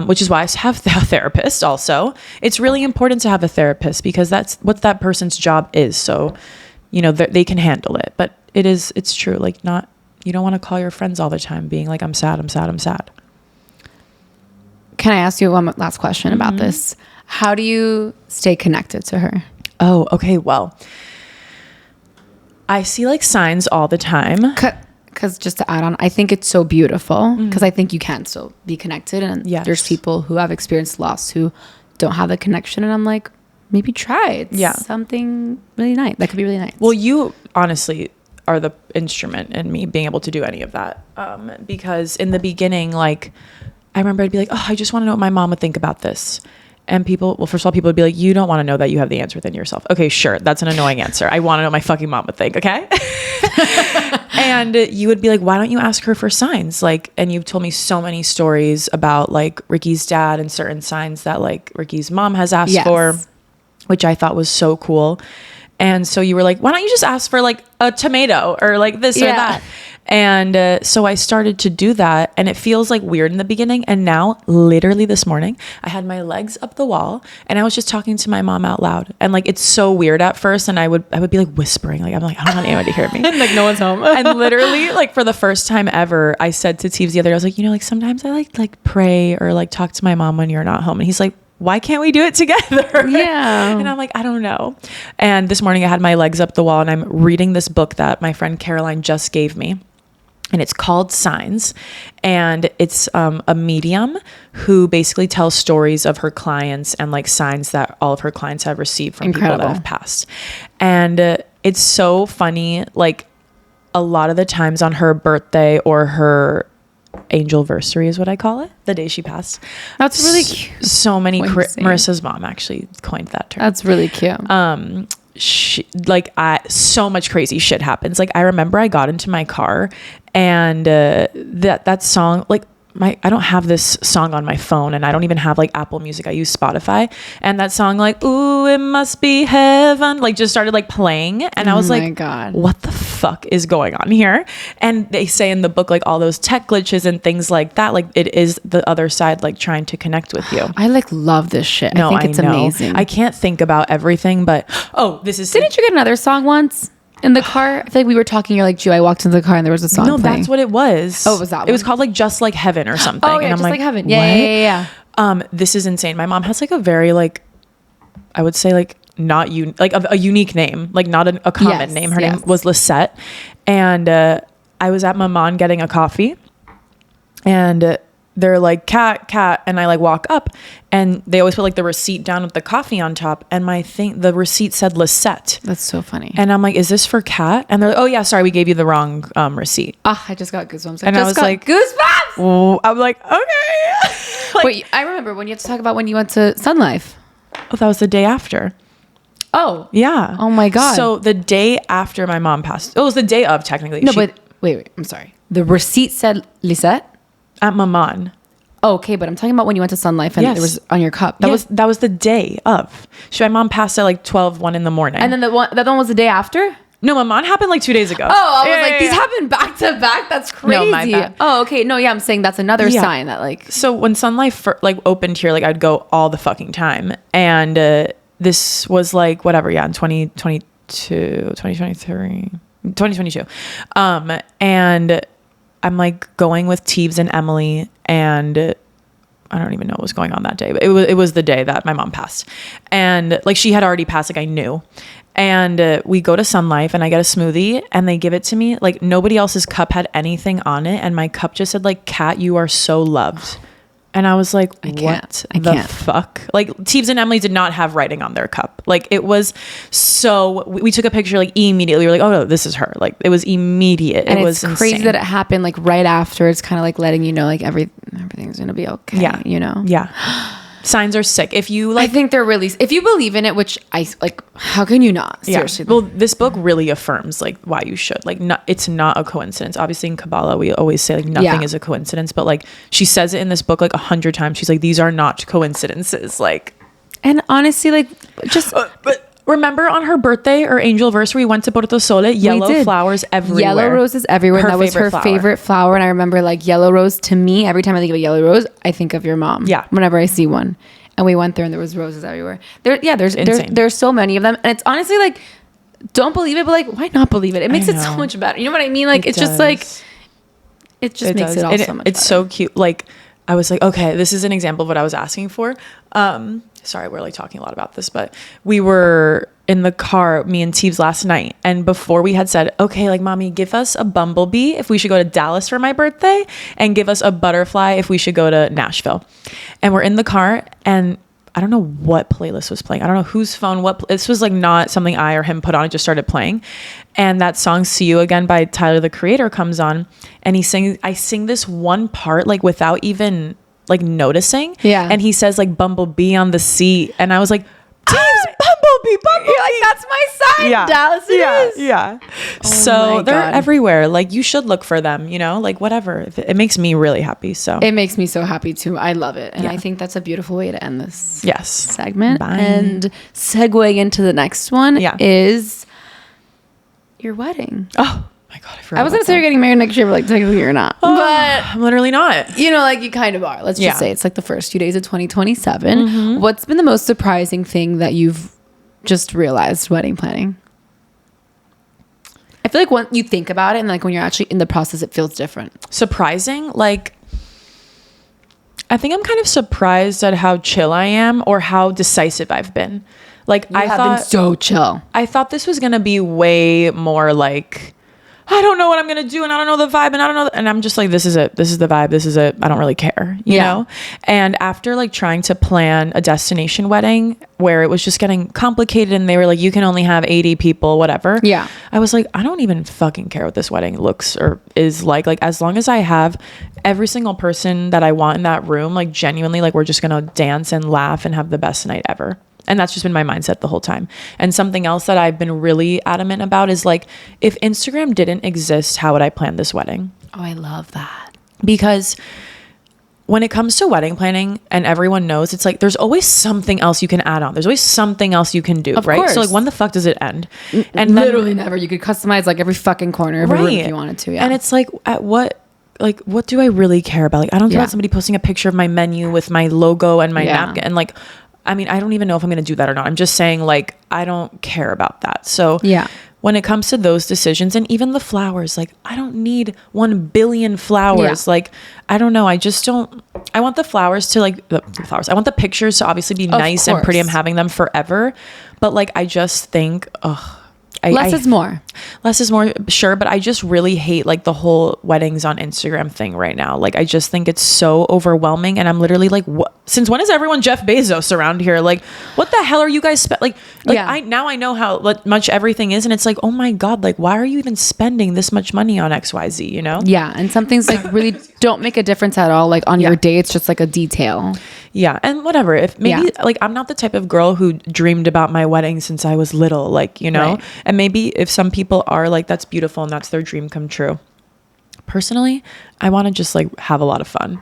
Which is why I have a therapist also. It's really important to have a therapist because that's what that person's job is. So, you know, they can handle it, but it's true. Like you don't want to call your friends all the time being like, I'm sad. Can I ask you one last question about this? How do you stay connected to her? Oh, okay. Well, I see like signs all the time. Because just to add on, I think it's so beautiful because I think you can still be connected. And there's people who have experienced loss who don't have the connection. And I'm like, maybe try it. Something really nice. That could be really nice. Well, you honestly are the instrument in me being able to do any of that. Because in the beginning, like, I remember I'd be like, oh, I just want to know what my mom would think about this. And first of all, people would be like, you don't want to know that you have the answer within yourself. Okay, sure. That's an annoying answer. I want to know what my fucking mom would think. Okay. And you would be like, why don't you ask her for signs? Like, and you've told me so many stories about like Ricky's dad and certain signs that like Ricky's mom has asked for, which I thought was so cool. And so you were like, why don't you just ask for like a tomato or like this or that? And so I started to do that, and it feels like weird in the beginning. And now, literally this morning, I had my legs up the wall and I was just talking to my mom out loud. And like, it's so weird at first. And I would be like whispering, like, I'm like, I don't want anyone to hear me. Like no one's home. And literally like for the first time ever, I said to Teebs the other day, I was like, you know, like sometimes I like pray or like talk to my mom when you're not home. And he's like, why can't we do it together? Yeah. And I'm like, I don't know. And this morning I had my legs up the wall and I'm reading this book that my friend Caroline just gave me. And it's called Signs. And it's a medium who basically tells stories of her clients and like signs that all of her clients have received from people that have passed. And it's so funny. Like a lot of the times on her birthday or her angelversary is what I call it, the day she passed. That's really cute. So many Marissa's mom actually coined that term. That's really cute. So much crazy shit happens. Like I remember I got into my car and that song, like I don't have this song on my phone and I don't even have like Apple Music. I use Spotify, and that song like, ooh, it must be heaven, like just started like playing. And I was like, God, what the fuck is going on here? And they say in the book, like all those tech glitches and things like that, like it is the other side, like trying to connect with you. I like love this shit. No, I think it's amazing. I can't think about everything, but didn't you get another song once? In the car, I feel like we were talking. You're like, Gio, I walked into the car and there was a song. No, playing. That's what it was. Oh, it was that one? It was called like Just Like Heaven or something. Oh, yeah, and Just Like Heaven. Yeah. This is insane. My mom has like a very like, I would say like not a unique name, like not a common name. Her name was Lisette, and I was at Maman getting a coffee, and they're like, Kat, and I like walk up, and they always put like the receipt down with the coffee on top, and the receipt said Lisette. That's so funny. And I'm like, is this for Kat? And they're like, oh yeah, sorry, we gave you the wrong receipt. I just got goosebumps. And I was like, goosebumps. Oh, I'm like, okay. Like, wait, I remember when you had to talk about when you went to Sun Life. Oh, that was the day after. Oh yeah. Oh my God. So the day after my mom passed, it was the day of technically. No, but wait, I'm sorry. The receipt said Lisette. At Maman. Oh, okay, but I'm talking about when you went to Sun Life and it was on your cup. That was the day of. My mom passed at like 1 in the morning. And then the one was the day after? No, Maman happened like 2 days ago. Oh, I was like, these happen back to back. That's crazy. No, my bad. Oh, okay. No, yeah, I'm saying that's another sign that like. So when Sun Life like opened here, like I'd go all the fucking time. And this was like whatever, in 2022. And I'm like going with Teebs and Emily, and I don't even know what was going on that day, but it was the day that my mom passed, and like she had already passed, like I knew. And we go to Sun Life and I get a smoothie and they give it to me. Like nobody else's cup had anything on it, and my cup just said like, Kat, you are so loved. And I was like, what the fuck? Like Teebs and Emily did not have writing on their cup. Like it was so, we took a picture like immediately. We were like, oh no, this is her. Like it was immediate. And it was crazy insane. that it happened like right after. It's kind of like letting you know like everything's going to be okay. Yeah. You know? Yeah. Signs are sick. If you like, I think they're really, if you believe in it, which I like, how can you not? Seriously. Yeah. Well, this book really affirms like why you should like, it's not a coincidence. Obviously in Kabbalah, we always say like nothing is a coincidence, but like she says it in this book like 100 times. She's like, these are not coincidences. Like, and honestly, like just, but remember on her birthday or angelversary, we went to Porto Sole, yellow flowers everywhere. Yellow roses everywhere. That was her favorite flower. And I remember like yellow rose to me, every time I think of a yellow rose, I think of your mom. Yeah. Whenever I see one. And we went there and there was roses everywhere. There's so many of them. And it's honestly like, don't believe it, but like, why not believe it? It makes it so much better. You know what I mean? Like, it's just like, it just makes it all so much better. It's so cute. Like, I was like, okay, this is an example of what I was asking for. Sorry, we're like talking a lot about this, but we were in the car, me and Teebs last night. And before we had said, okay, like mommy, give us a bumblebee if we should go to Dallas for my birthday, and give us a butterfly if we should go to Nashville. And we're in the car and I don't know what playlist was playing. I don't know whose phone, this was like not something I or him put on. It just started playing. And that song See You Again by Tyler, the Creator comes on, and I sing this one part like without even like noticing. Yeah. And he says like bumblebee on the seat. And I was like, Teebs, bumblebee. You're like, that's my sign. Yeah. Dallas it is. Yeah. Oh, so they're everywhere. Like you should look for them, you know, like whatever. It makes me really happy. So it makes me so happy too. I love it. And I think that's a beautiful way to end this segment. Bye. And segueing into the next one is your wedding. Oh my God. I was going to say you're getting married next year, but like technically you're not. Oh, but I'm literally not. You know, like you kind of are. Let's just say it's like the first few days of 2027. Mm-hmm. What's been the most surprising thing that you've just realized wedding planning? I feel like when you think about it and like when you're actually in the process, it feels different. Surprising? Like, I think I'm kind of surprised at how chill I am or how decisive I've been. Like I thought been so chill. I thought this was going to be way more like, I don't know what I'm going to do and I don't know the vibe and I don't know. And I'm just like, this is it. This is the vibe. This is it. I don't really care, you know? And after like trying to plan a destination wedding where it was just getting complicated and they were like, you can only have 80 people, whatever. Yeah. I was like, I don't even fucking care what this wedding looks or is like as long as I have every single person that I want in that room, like genuinely, like we're just going to dance and laugh and have the best night ever. And that's just been my mindset the whole time. And something else that I've been really adamant about is like, if Instagram didn't exist, how would I plan this wedding? Oh, I love that. Because when it comes to wedding planning and everyone knows, it's like, there's always something else you can add on. There's always something else you can do, right? Course. So like, when the fuck does it end? And literally never. You could customize like every fucking corner of a room if you wanted to. Yeah. And it's like, what do I really care about? Like, I don't care about somebody posting a picture of my menu with my logo and my napkin and like, I mean, I don't even know if I'm going to do that or not. I'm just saying like, I don't care about that. So when it comes to those decisions and even the flowers, like I don't need 1 billion flowers. Like, I don't know. I want the flowers to like the flowers. I want the pictures to obviously be nice and pretty. I'm having them forever. But like, I just think, less is more. Less is more, sure. But I just really hate like the whole weddings on Instagram thing right now. Like, I just think it's so overwhelming. And I'm literally like, what? Since when is everyone Jeff Bezos around here? Like, what the hell are you guys I know how much everything is. And it's like, oh my God, like, why are you even spending this much money on XYZ, you know? Yeah. And some things like really don't make a difference at all. Like on your day, it's just like a detail. Yeah. And whatever, if maybe like, I'm not the type of girl who dreamed about my wedding since I was little, like, you know, and maybe if some people are like, that's beautiful and that's their dream come true. Personally, I want to just like have a lot of fun.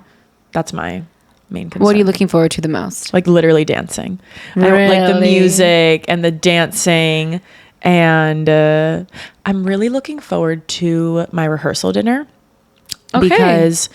That's my main concern. What are you looking forward to the most? Like literally dancing. Really? I don't like the music and the dancing. And I'm really looking forward to my rehearsal dinner because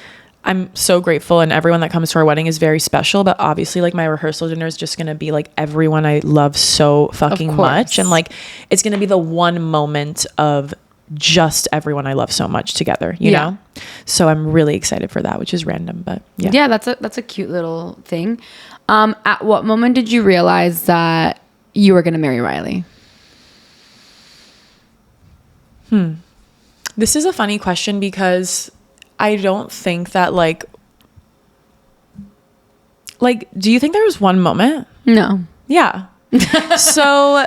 I'm so grateful and everyone that comes to our wedding is very special. But obviously like my rehearsal dinner is just going to be like everyone I love so fucking much. And like, it's going to be the one moment of just everyone I love so much together, you know? So I'm really excited for that, which is random, but yeah, that's a cute little thing. At what moment did you realize that you were going to marry Riley? This is a funny question because I don't think that like, do you think there was one moment? No. Yeah. So,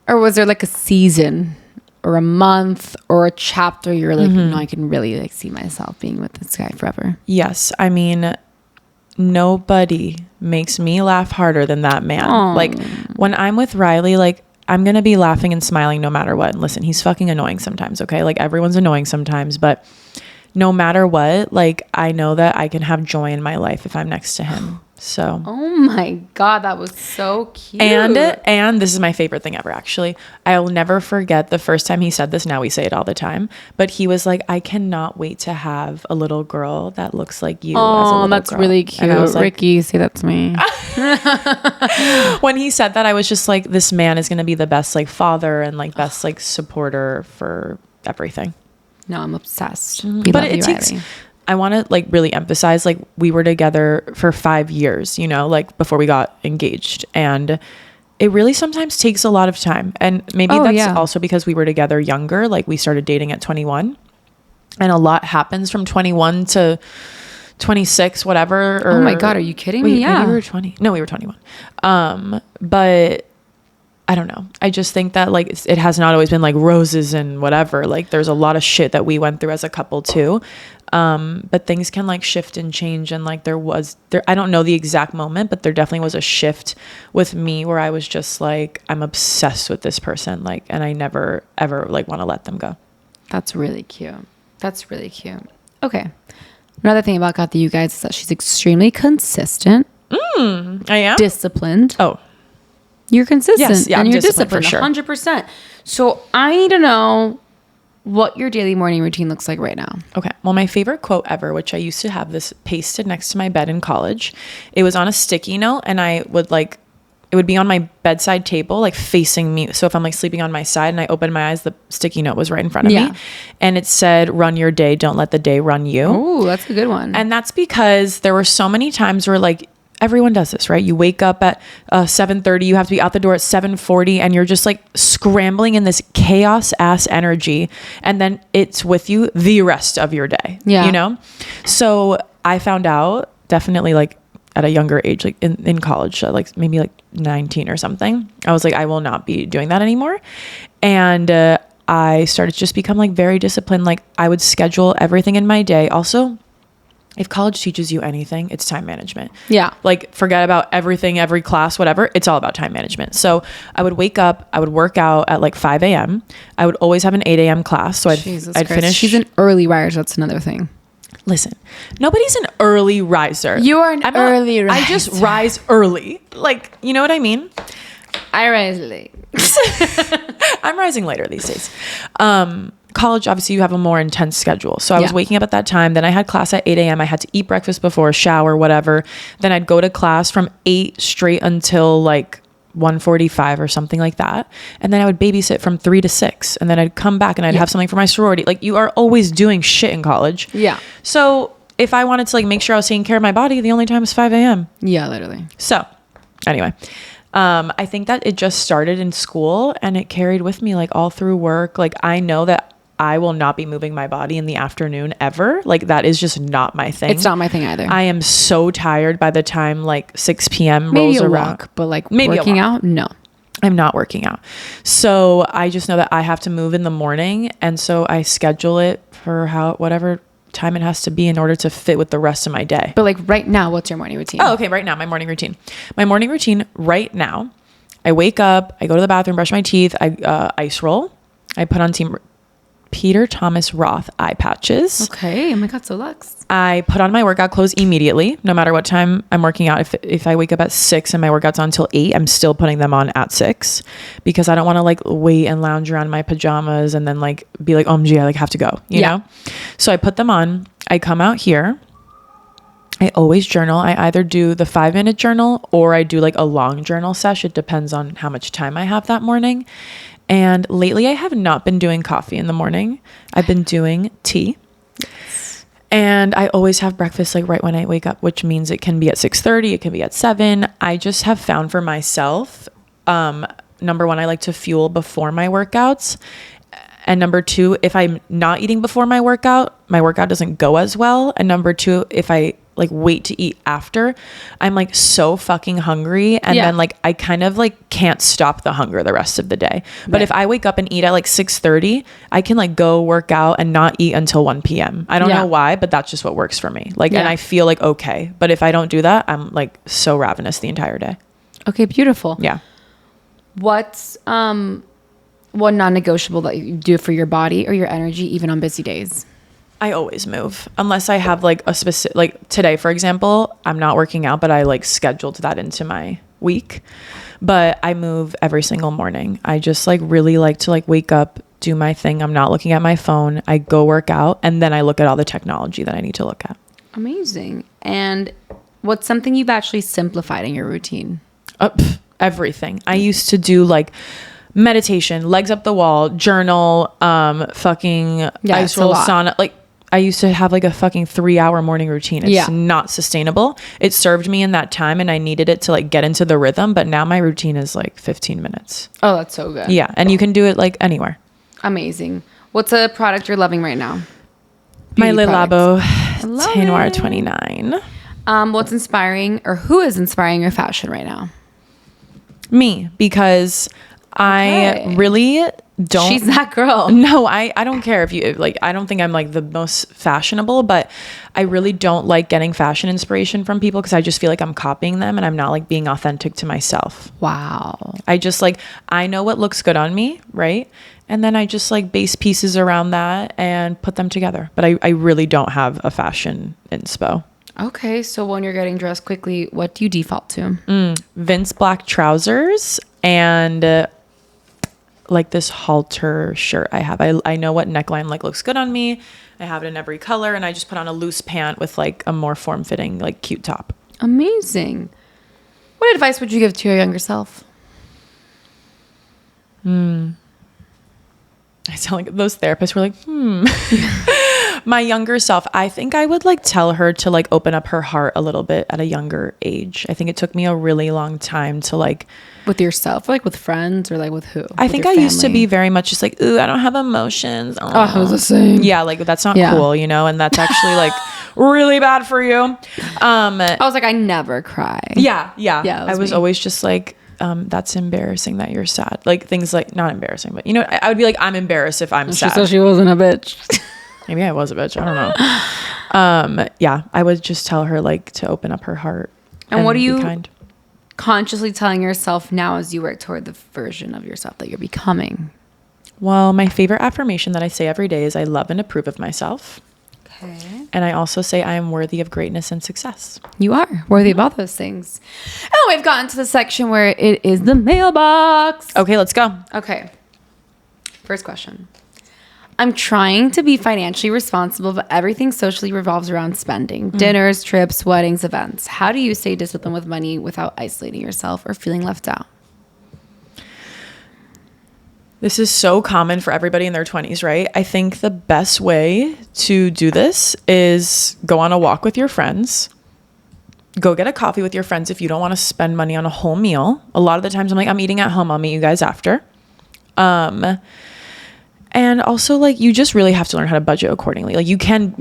or was there like a season or a month or a chapter you're like, no, I can really like see myself being with this guy forever? Yes. I mean, nobody makes me laugh harder than that man. Aww. Like when I'm with Riley, like I'm going to be laughing and smiling no matter what. And listen, he's fucking annoying sometimes. Okay. Like everyone's annoying sometimes, but no matter what, like I know that I can have joy in my life if I'm next to him. So, oh my God, that was so cute. And this is my favorite thing ever, actually. I'll never forget the first time he said this. Now we say it all the time, but he was like, I cannot wait to have a little girl that looks like you. Oh, that's girl. Really cute. Like, Ricky, say that to me. When he said that, I was just like, this man is going to be the best like father and like best like supporter for everything. No, I'm obsessed. But it takes... I want to like really emphasize, like we were together for 5 years, you know, like before we got engaged, and it really sometimes takes a lot of time. And maybe that's also because we were together younger, like we started dating at 21, and a lot happens from 21 to 26, whatever. Or, oh my God, are you kidding me? Yeah. We were 20. No, we were 21. But I don't know. I just think that like it has not always been like roses and whatever. Like there's a lot of shit that we went through as a couple too. But things can like shift and change. And like I don't know the exact moment, but there definitely was a shift with me where I was just like, I'm obsessed with this person. Like, and I never ever like want to let them go. That's really cute. That's really cute. Okay. Another thing about Katy, you guys, is that she's extremely consistent. I am. Disciplined. Oh. You're consistent. Yes, yeah, and I'm you're disciplined for sure. 100%. So I need to know what your daily morning routine looks like right now. Okay. Well, my favorite quote ever, which I used to have this pasted next to my bed in college, it was on a sticky note, and I would like, it would be on my bedside table, like facing me. So if I'm like sleeping on my side and I open my eyes, the sticky note was right in front of me. And it said, run your day. Don't let the day run you. Oh, that's a good one. And that's because there were so many times where like, everyone does this, right? You wake up at 7:30, you have to be out the door at 7:40, and you're just like scrambling in this chaos ass energy. And then it's with you the rest of your day, you know? So I found out definitely like at a younger age, like in college, like maybe like 19 or something, I was like, I will not be doing that anymore. And I started to just become like very disciplined. Like I would schedule everything in my day. Also, if college teaches you anything, it's time management. Yeah. Like forget about everything, every class, whatever. It's all about time management. So I would wake up, I would work out at like 5 a.m. I would always have an 8 a.m. class. So I'd finish. She's an early riser. That's another thing. Listen, nobody's an early riser. You are an early riser. I just rise early. Like, you know what I mean? I rise late. I'm rising later these days. College, obviously you have a more intense schedule. So I was waking up at that time. Then I had class at 8 a.m. I had to eat breakfast before, shower, whatever. Then I'd go to class from 8 straight until like 1:45 or something like that. And then I would babysit from 3 to 6. And then I'd come back and I'd have something for my sorority. Like you are always doing shit in college. Yeah. So if I wanted to like make sure I was taking care of my body, the only time is 5 a.m. Yeah, literally. So anyway, I think that it just started in school and it carried with me like all through work. Like I know that I will not be moving my body in the afternoon ever. Like that is just not my thing. It's not my thing either. I am so tired by the time like 6 p.m. rolls around. Walk, but like maybe working out, no. I'm not working out. So I just know that I have to move in the morning. And so I schedule it for whatever time it has to be in order to fit with the rest of my day. But like right now, what's your morning routine? Oh, okay. Right now, my morning routine. My morning routine right now, I wake up, I go to the bathroom, brush my teeth, I ice roll. I put on Peter Thomas Roth eye patches. Okay. Oh my God, so luxe. I put on my workout clothes immediately, no matter what time I'm working out. If I wake up at 6 and my workout's on until 8, I'm still putting them on at 6 because I don't want to like wait and lounge around in my pajamas and then like be like, OMG, I like have to go, you know? So I put them on. I come out here. I always journal. I either do the 5-minute journal or I do like a long journal sesh. It depends on how much time I have that morning. And lately I have not been doing coffee in the morning. I've been doing tea. Yes. And I always have breakfast like right when I wake up, which means it can be at 6:30, it can be at 7. I just have found for myself, number one, I like to fuel before my workouts. And number 2, if I'm not eating before my workout doesn't go as well. And number 2, if I like wait to eat after, I'm like so fucking hungry. And then like, I kind of like can't stop the hunger the rest of the day. But if I wake up and eat at like 6:30, I can like go work out and not eat until 1 p.m. I don't know why, but that's just what works for me. Like, and I feel like, okay. But if I don't do that, I'm like so ravenous the entire day. Okay. Beautiful. Yeah. What's, one non-negotiable that you do for your body or your energy, even on busy days? I always move unless I have like a specific, like today, for example, I'm not working out, but I like scheduled that into my week, but I move every single morning. I just like really like to like wake up, do my thing. I'm not looking at my phone. I go work out and then I look at all the technology that I need to look at. Amazing. And what's something you've actually simplified in your routine? Everything. I used to do like meditation, legs up the wall, journal, fucking ice roll, sauna. Like I used to have like a fucking 3-hour morning routine. It's not sustainable. It served me in that time and I needed it to like get into the rhythm. But now my routine is like 15 minutes. Oh, that's so good. Yeah. And you can do it like anywhere. Amazing. What's a product you're loving right now? My Le Labo Teint Noir 29. What's inspiring or who is inspiring your fashion right now? Me, because I really don't. She's that girl. No, I don't care if you like, I don't think I'm like the most fashionable, but I really don't like getting fashion inspiration from people because I just feel like I'm copying them and I'm not like being authentic to myself. Wow. I just like, I know what looks good on me, right? And then I just like base pieces around that and put them together. But I really don't have a fashion inspo. Okay, so when you're getting dressed quickly, what do you default to? Vince black trousers and like this halter shirt I have. I know what neckline like looks good on me. I have it in every color and I just put on a loose pant with like a more form-fitting like cute top. Amazing. What advice would you give to your younger self? I sound like those therapists were like, My younger self, I think I would like tell her to like open up her heart a little bit at a younger age. I think it took me a really long time to like... With yourself, like with friends or like with who? I think I used to be very much just like, ooh, I don't have emotions. Oh, I was the same. Yeah, like that's not cool, you know? And that's actually like really bad for you. I was like, I never cry. Yeah. I was always just like, that's embarrassing that you're sad. Like things like, not embarrassing, but you know, I would be like, I'm embarrassed if I'm sad. She said she wasn't a bitch. Maybe I was a bitch. I don't know. Yeah, I would just tell her like to open up her heart. And what are you consciously telling yourself now as you work toward the version of yourself that you're becoming? Well, my favorite affirmation that I say every day is I love and approve of myself. Okay. And I also say I am worthy of greatness and success. You are worthy of all those things. And we've gotten to the section where it is the mailbox. Okay, let's go. Okay. First question. I'm trying to be financially responsible, but everything socially revolves around spending. Dinners, trips, weddings, events. How do you stay disciplined with money without isolating yourself or feeling left out? This is so common for everybody in their 20s, right? I think the best way to do this is go on a walk with your friends. Go get a coffee with your friends if you don't want to spend money on a whole meal. A lot of the times I'm like, I'm eating at home. I'll meet you guys after. And also like, you just really have to learn how to budget accordingly. Like you can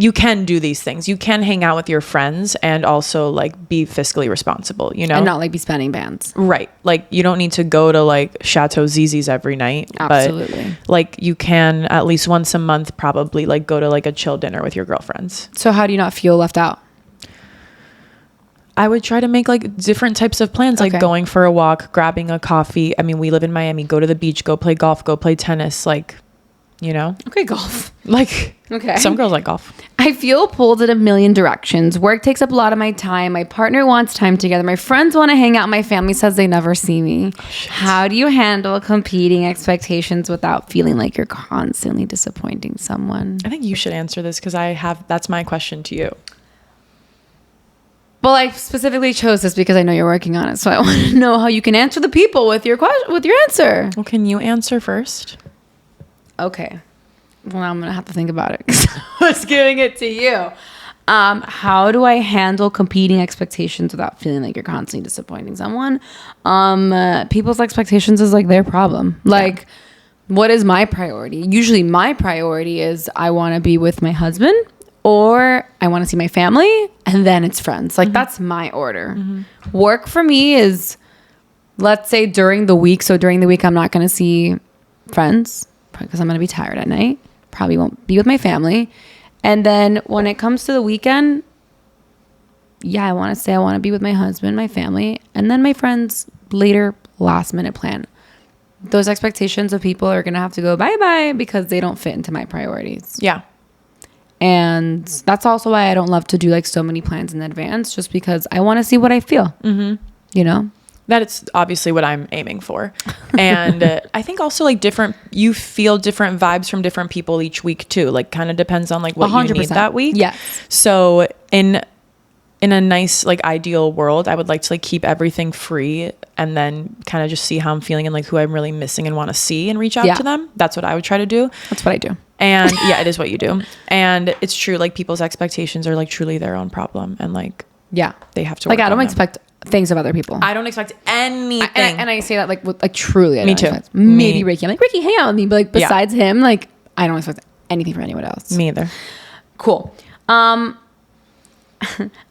do these things. You can hang out with your friends and also like be fiscally responsible, you know? And not like be spending bands. Right. Like you don't need to go to like Chateau Zizi's every night. Absolutely. But like you can at least once a month probably like go to like a chill dinner with your girlfriends. So how do you not feel left out? I would try to make like different types of plans, like going for a walk, grabbing a coffee. I mean, we live in Miami, go to the beach, go play golf, go play tennis, like, you know? Okay, golf. Like, some girls like golf. I feel pulled in a million directions. Work takes up a lot of my time. My partner wants time together. My friends want to hang out. My family says they never see me. Oh, how do you handle competing expectations without feeling like you're constantly disappointing someone? I think you should answer this because that's my question to you. Well, I specifically chose this because I know you're working on it. So I want to know how you can answer the people with your question, with your answer. Well, can you answer first? Okay. Well, now I'm going to have to think about it because I was giving it to you. How do I handle competing expectations without feeling like you're constantly disappointing someone? People's expectations is like their problem. Like what is my priority? Usually my priority is I want to be with my husband or I want to see my family, and then it's friends. Like, that's my order. Work for me is, let's say during the week. So during the week, I'm not going to see friends because I'm going to be tired at night. Probably won't be with my family. And then when it comes to the weekend, yeah, I want to say I want to be with my husband, my family, and then my friends later, last minute plan. Those expectations of people are going to have to go bye-bye because they don't fit into my priorities. Yeah. And that's also why I don't love to do like so many plans in advance, just because I want to see what I feel, you know? That it's obviously what I'm aiming for. And I think also like you feel different vibes from different people each week too. Like kind of depends on like what 100%. You need that week. Yes. So in a nice like ideal world, I would like to like keep everything free and then kind of just see how I'm feeling and like who I'm really missing and want to see and reach out to them. That's what I would try to do. That's what I do. And yeah, it is what you do. And it's true. Like people's expectations are like truly their own problem. And like, yeah, they have to like, I don't expect things of other people. I don't expect anything. And I say that like with, like truly. Me too. Maybe Ricky. I'm like, Ricky, hang out with me. But like besides him, like I don't expect anything from anyone else. Me either. Cool. I've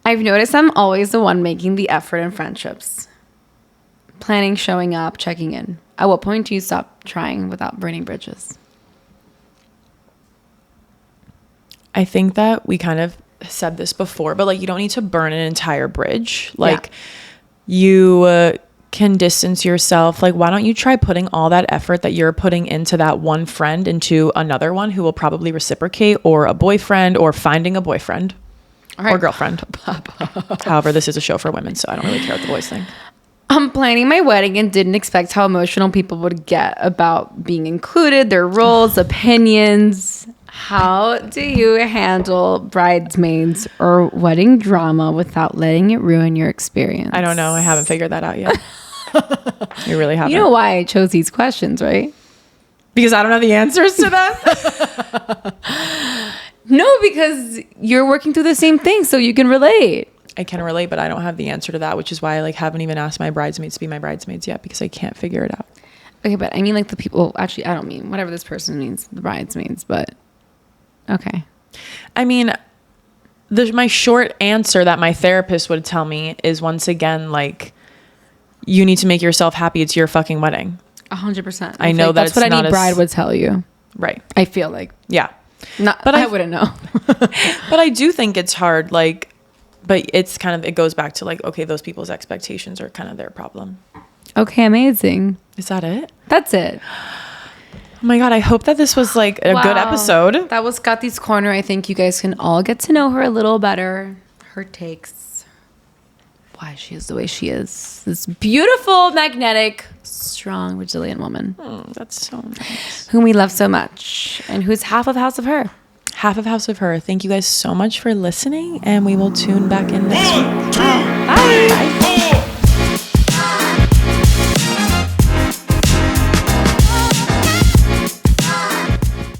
noticed I'm always the one making the effort in friendships. Planning, showing up, checking in. At what point do you stop trying without burning bridges? I think that we kind of said this before, but like you don't need to burn an entire bridge. Like you can distance yourself. Like why don't you try putting all that effort that you're putting into that one friend into another one who will probably reciprocate, or a boyfriend, or finding a boyfriend or girlfriend. However, this is a show for women, so I don't really care what the boys think. I'm planning my wedding and didn't expect how emotional people would get about being included, their roles, opinions. How do you handle bridesmaids or wedding drama without letting it ruin your experience? I don't know. I haven't figured that out yet. You really haven't. You know why I chose these questions, right? Because I don't know the answers to them? No, because you're working through the same thing, so you can relate. I can relate, but I don't have the answer to that, which is why I like haven't even asked my bridesmaids to be my bridesmaids yet, because I can't figure it out. Okay, but I mean like the people, actually I don't mean whatever this person means, the bridesmaids, but okay. I mean, my short answer that my therapist would tell me is, once again, like, you need to make yourself happy. It's your fucking wedding. 100%. I know that's what any bride would tell you. Right. I feel like. Yeah. But I wouldn't know. But I do think it's hard, like, but it's kind of, it goes back to like, okay, those people's expectations are kind of their problem. Okay, amazing. Is that it? That's it. Oh my God, I hope that this was like a good episode. That was Katy's Corner. I think you guys can all get to know her a little better. Her takes. Why she is the way she is. This beautiful, magnetic, strong, resilient woman. Oh, that's so nice. Whom we love so much. And who's half of House of Her. Half of House of Her. Thank you guys so much for listening. And we will tune back in next week. Bye. Bye.